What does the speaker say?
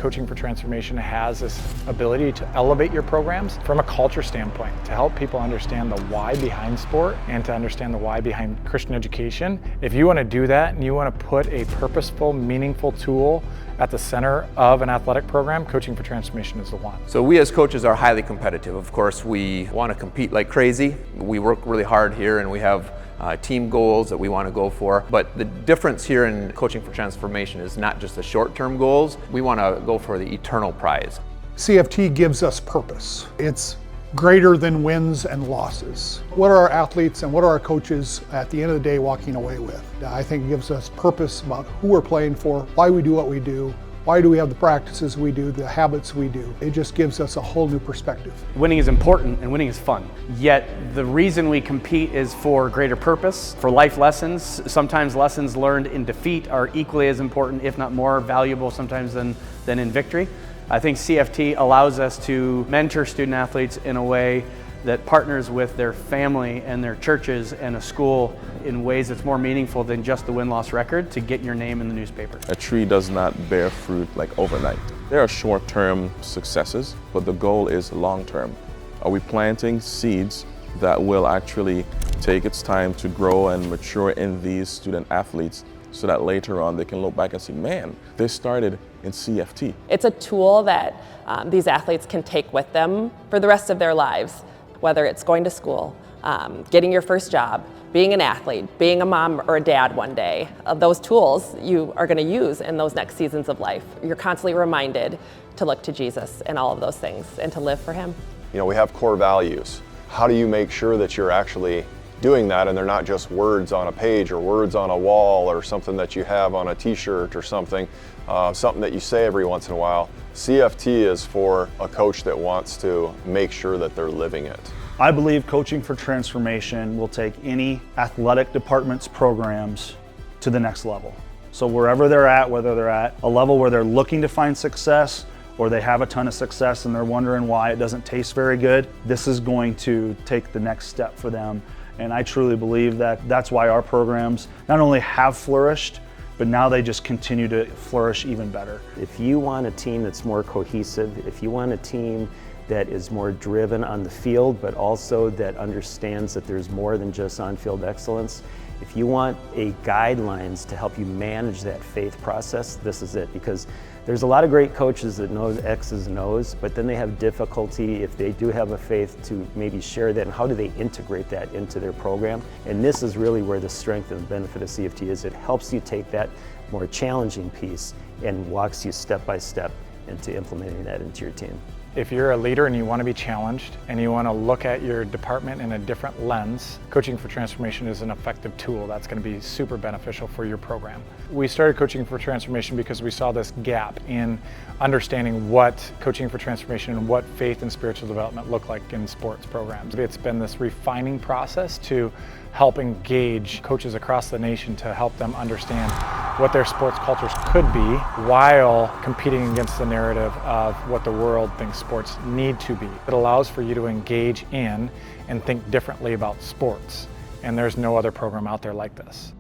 Coaching for Transformation has this ability to elevate your programs from a culture standpoint, to help people understand the why behind sport and to understand the why behind Christian education. If you want to do that and you want to put a purposeful, meaningful tool at the center of an athletic program, Coaching for Transformation is the one. So we as coaches are highly competitive. Of course, we want to compete like crazy. We work really hard here and we have team goals that we want to go for. But the difference here in Coaching for Transformation is not just the short-term goals. We want to go for the eternal prize. CFT gives us purpose. It's greater than wins and losses. What are our athletes and what are our coaches at the end of the day walking away with? I think it gives us purpose about who we're playing for, why we do what we do, why do we have the practices we do, the habits we do. It just gives us a whole new perspective. Winning is important and winning is fun. Yet the reason we compete is for greater purpose, for life lessons. Sometimes lessons learned in defeat are equally as important, if not more valuable sometimes than in victory. I think CFT allows us to mentor student athletes in a way that partners with their family and their churches and a school in ways that's more meaningful than just the win-loss record to get your name in the newspaper. A tree does not bear fruit like overnight. There are short-term successes, but the goal is long-term. Are we planting seeds that will actually take its time to grow and mature in these student athletes so that later on they can look back and say, man, they started in CFT. It's a tool that these athletes can take with them for the rest of their lives, whether it's going to school, getting your first job, being an athlete, being a mom or a dad one day. Those tools you are going to use in those next seasons of life. You're constantly reminded to look to Jesus and all of those things and to live for Him. You know, we have core values. How do you make sure that you're actually doing that and they're not just words on a page or words on a wall or something that you have on a t-shirt or something that you say every once in a while? CFT is for a coach that wants to make sure that they're living it. I believe Coaching for Transformation will take any athletic department's programs to the next level. So wherever they're at, whether they're at a level where they're looking to find success or they have a ton of success and they're wondering why it doesn't taste very good, this is going to take the next step for them. And I truly believe that that's why our programs not only have flourished, but now they just continue to flourish even better. If you want a team that's more cohesive, if you want a team that is more driven on the field, but also that understands that there's more than just on-field excellence, if you want a guidelines to help you manage that faith process, this is it. Because there's a lot of great coaches that know X's and O's, but then they have difficulty if they do have a faith to maybe share that, and how do they integrate that into their program? And this is really where the strength and benefit of CFT is. It helps you take that more challenging piece and walks you step by step into implementing that into your team. If you're a leader and you want to be challenged and you want to look at your department in a different lens, Coaching for Transformation is an effective tool that's going to be super beneficial for your program. We started Coaching for Transformation because we saw this gap in understanding what Coaching for Transformation and what faith and spiritual development look like in sports programs. It's been this refining process to help engage coaches across the nation to help them understand what their sports cultures could be while competing against the narrative of what the world thinks sports need to be. It allows for you to engage in and think differently about sports, and there's no other program out there like this.